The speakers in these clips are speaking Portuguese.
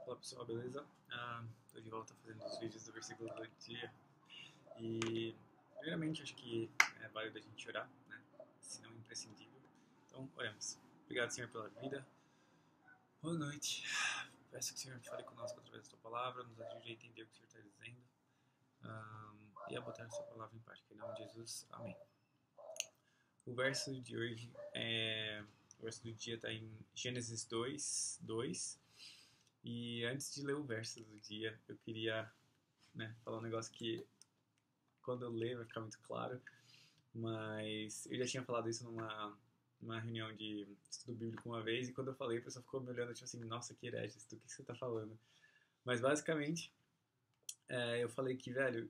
Olá pessoal, beleza? Tô de volta fazendo os vídeos do versículo do dia. E primeiramente acho que é válido a gente orar, né? Se não imprescindível. Então oremos. Obrigado, Senhor, pela vida. Boa noite. Peço que o Senhor fale conosco através da Tua palavra, nos ajude a entender o que o Senhor está dizendo e a botar a Sua palavra em prática. Em nome de Jesus, amém. O verso de hoje o verso do dia está em Gênesis 2. E antes de ler o verso do dia, eu queria, falar um negócio que quando eu ler vai ficar muito claro, mas eu já tinha falado isso numa reunião de estudo bíblico uma vez, e quando eu falei, a pessoa ficou me olhando, tipo assim, nossa, que herege, do que você tá falando? Mas basicamente, eu falei que, velho,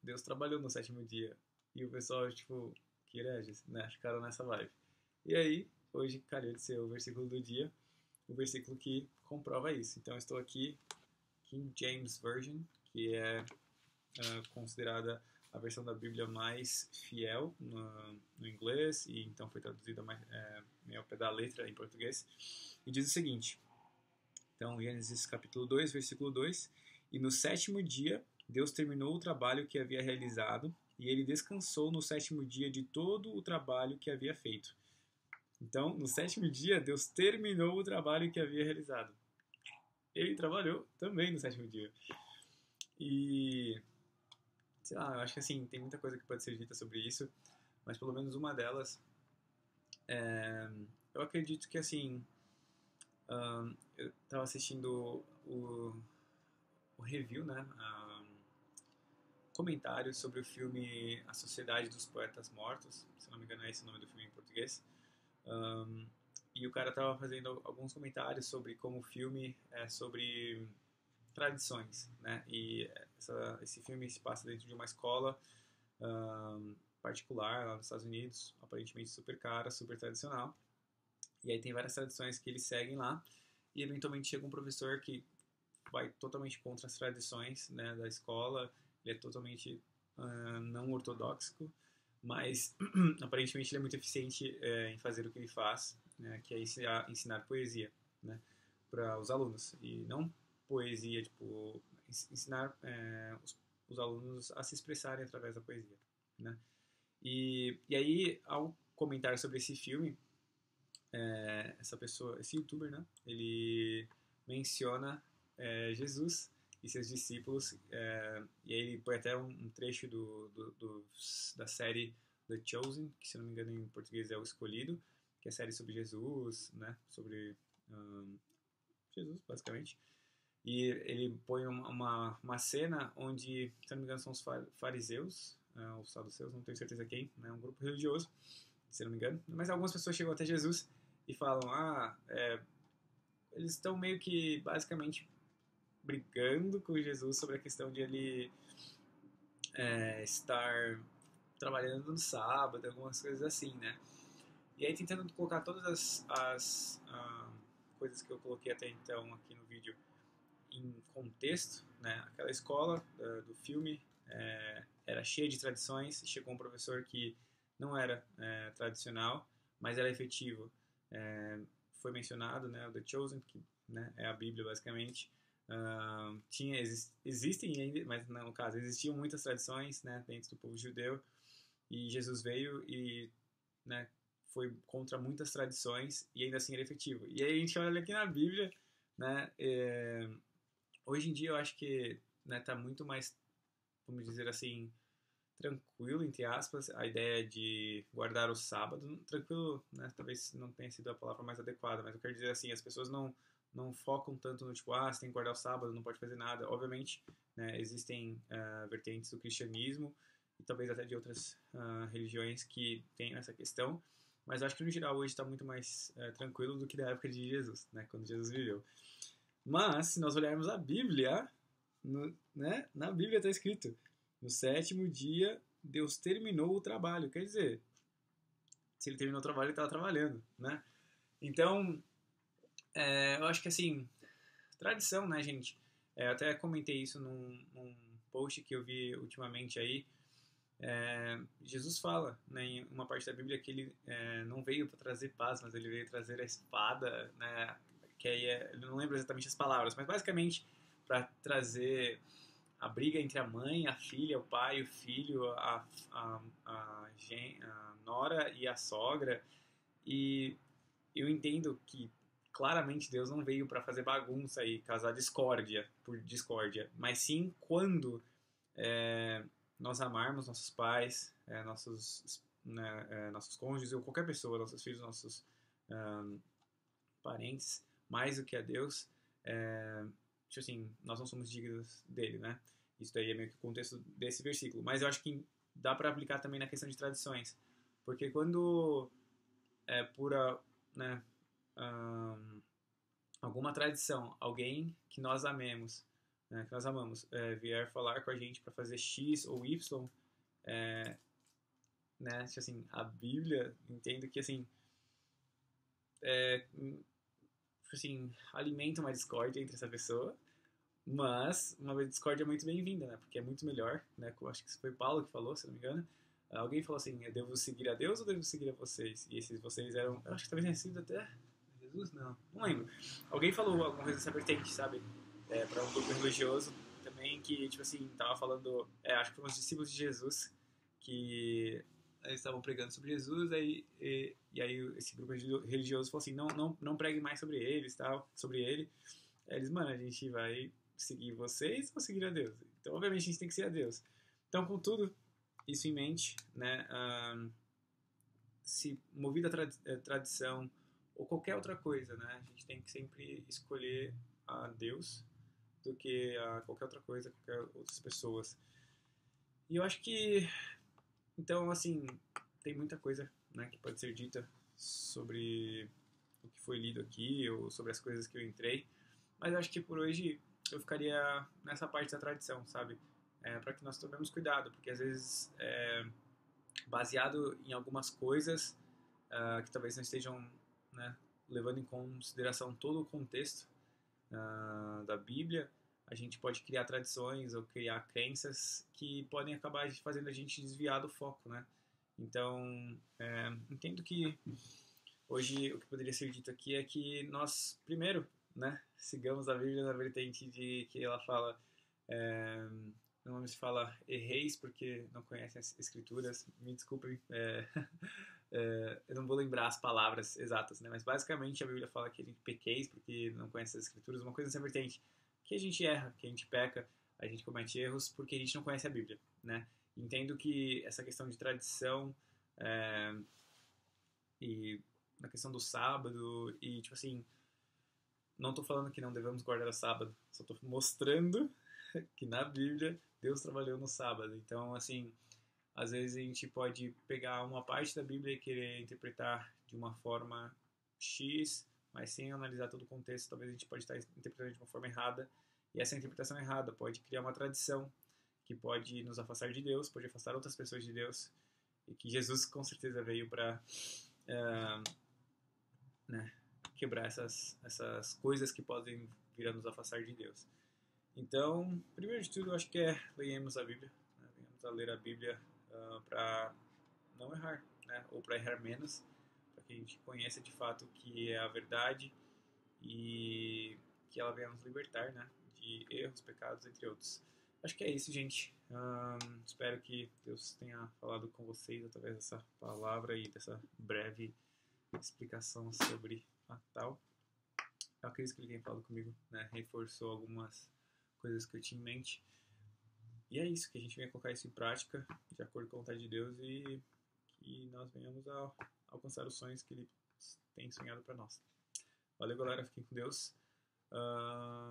Deus trabalhou no sétimo dia, e o pessoal, tipo, que hereges, né, ficaram nessa vibe. E aí, hoje calhou de ser o versículo do dia, o versículo que comprova isso. Então, eu estou aqui, King James Version, que é considerada a versão da Bíblia mais fiel no inglês, e então foi traduzida meio ao pé da letra em português. E diz o seguinte, então, Gênesis capítulo 2, versículo 2, e no sétimo dia, Deus terminou o trabalho que havia realizado, e ele descansou no sétimo dia de todo o trabalho que havia feito. Então, no sétimo dia, Deus terminou o trabalho que havia realizado. Ele trabalhou também no sétimo dia. E, sei lá, eu acho que assim, tem muita coisa que pode ser dita sobre isso, mas pelo menos uma delas, eu acredito que assim, eu estava assistindo o review, né, comentários sobre o filme A Sociedade dos Poetas Mortos, se não me engano é esse o nome do filme em português. E o cara estava fazendo alguns comentários sobre como o filme é sobre tradições, né? E esse filme se passa dentro de uma escola particular lá nos Estados Unidos, aparentemente super cara, super tradicional. E aí tem várias tradições que eles seguem lá, e eventualmente chega um professor que vai totalmente contra as tradições, né, da escola. Ele é totalmente não ortodoxo, mas aparentemente ele é muito eficiente em fazer o que ele faz, né, que é ensinar poesia, né, para os alunos. E não poesia, tipo, ensinar os alunos a se expressarem através da poesia, né. E aí, ao comentar sobre esse filme, essa pessoa, esse youtuber, né, ele menciona Jesus e seus discípulos, e aí ele põe até um trecho da série The Chosen, que se não me engano em português é O Escolhido, que é a série sobre Jesus, né, sobre Jesus, basicamente. E ele põe uma cena onde, se não me engano, são os fariseus, os saduceus, não tenho certeza quem, né, um grupo religioso, se não me engano, mas algumas pessoas chegam até Jesus e falam, eles estão meio que, basicamente, brigando com Jesus sobre a questão de ele estar trabalhando no sábado, algumas coisas assim, né? E aí tentando colocar todas as coisas que eu coloquei até então aqui no vídeo em contexto, né? Aquela escola do filme era cheia de tradições, chegou um professor que não era tradicional, mas era efetivo. Foi mencionado, né, o The Chosen, que, né, é a Bíblia basicamente. Existem ainda, mas no caso existiam muitas tradições, né, dentro do povo judeu, e Jesus veio e, né, foi contra muitas tradições e ainda assim era efetivo. E aí a gente olha aqui na Bíblia, né, hoje em dia eu acho que, né, tá muito mais, vamos dizer assim, tranquilo, entre aspas, a ideia de guardar o sábado. Tranquilo, né, talvez não tenha sido a palavra mais adequada, mas eu quero dizer assim, as pessoas não focam tanto no tipo, você tem que guardar o sábado, não pode fazer nada. Obviamente, né, existem vertentes do cristianismo e talvez até de outras religiões que têm essa questão, mas acho que no geral hoje está muito mais tranquilo do que da época de Jesus, né, quando Jesus viveu. Mas, se nós olharmos a Bíblia, né, na Bíblia está escrito, no sétimo dia, Deus terminou o trabalho. Quer dizer, se ele terminou o trabalho, ele estava trabalhando, né? Então, eu acho que assim, tradição, né, gente? Eu até comentei isso num post que eu vi ultimamente aí. Jesus fala, né, em uma parte da Bíblia que ele não veio para trazer paz, mas ele veio trazer a espada, né? que aí eu não lembro exatamente as palavras, mas basicamente para trazer a briga entre a mãe, a filha, o pai, o filho, a nora e a sogra. E eu entendo que claramente Deus não veio para fazer bagunça e causar discórdia por discórdia, mas sim quando nós amarmos nossos pais, nossos cônjuges ou qualquer pessoa, nossos filhos, nossos parentes, mais do que a Deus, tipo assim, nós não somos dignos dele, né? Isso daí é meio que o contexto desse versículo. Mas eu acho que dá para aplicar também na questão de tradições. Porque quando por né, alguma tradição, alguém que nós amemos, né, que nós amamos, vier falar com a gente para fazer X ou Y, né, tipo assim, a Bíblia, entendo que assim, tipo assim, alimenta uma discórdia entre essa pessoa, mas uma discórdia muito bem-vinda, né, porque é muito melhor, né, eu acho que foi Paulo que falou, se não me engano. Alguém falou assim, eu devo seguir a Deus ou devo seguir a vocês? E esses vocês eram, eu acho que talvez tenha sido até Jesus, não lembro. Alguém falou alguma coisa dessa vertente, sabe? Para um grupo religioso também que, tipo assim, tava falando, acho que foram os discípulos de Jesus que eles estavam pregando sobre Jesus, e aí esse grupo religioso falou assim, não pregue mais sobre eles, tal, sobre ele. Aí eles, mano, a gente vai seguir vocês ou seguir a Deus? Então, obviamente, a gente tem que seguir a Deus. Então, contudo, isso em mente, né? Se movido a tradição ou qualquer outra coisa, né? A gente tem que sempre escolher a Deus do que a qualquer outra coisa, qualquer outras pessoas. E eu acho que, então, assim, tem muita coisa, né, que pode ser dita sobre o que foi lido aqui ou sobre as coisas que eu entrei, mas eu acho que por hoje eu ficaria nessa parte da tradição, sabe? Para que nós tomemos cuidado, porque às vezes baseado em algumas coisas que talvez não estejam, né, levando em consideração todo o contexto da Bíblia, a gente pode criar tradições ou criar crenças que podem acabar fazendo a gente desviar do foco, né? Então, entendo que hoje o que poderia ser dito aqui é que nós, primeiro, né, sigamos a Bíblia na vertente de que ela fala, não se fala erreis porque não conhecem as escrituras, me desculpem, eu não vou lembrar as palavras exatas, né, mas basicamente a Bíblia fala que a gente pequeis porque não conhece as escrituras, uma coisa nessa vertente, que a gente erra, que a gente peca, a gente comete erros porque a gente não conhece a Bíblia, né. Entendo que essa questão de tradição e na questão do sábado e tipo assim, não tô falando que não devemos guardar o sábado, só tô mostrando que na Bíblia Deus trabalhou no sábado. Então, assim, às vezes a gente pode pegar uma parte da Bíblia e querer interpretar de uma forma X, mas sem analisar todo o contexto, talvez a gente pode estar interpretando de uma forma errada. E essa interpretação errada pode criar uma tradição que pode nos afastar de Deus, pode afastar outras pessoas de Deus. E que Jesus com certeza veio para né, quebrar essas coisas que podem vir a nos afastar de Deus. Então, primeiro de tudo, eu acho que leiamos a Bíblia, né? Venhamos a ler a Bíblia para não errar, né? Ou para errar menos, para que a gente conheça de fato o que é a verdade e que ela venha nos libertar, né? De erros, pecados, entre outros. Acho que é isso, gente. Espero que Deus tenha falado com vocês através dessa palavra e dessa breve explicação sobre a tal. Eu acredito que ele tenha falado comigo, né? Reforçou algumas coisas que eu tinha em mente. E é isso, que a gente venha colocar isso em prática, de acordo com a vontade de Deus, e que nós venhamos a alcançar os sonhos que Ele tem sonhado para nós. Valeu, galera. Fiquem com Deus.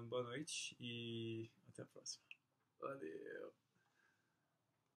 Boa noite e até a próxima. Valeu!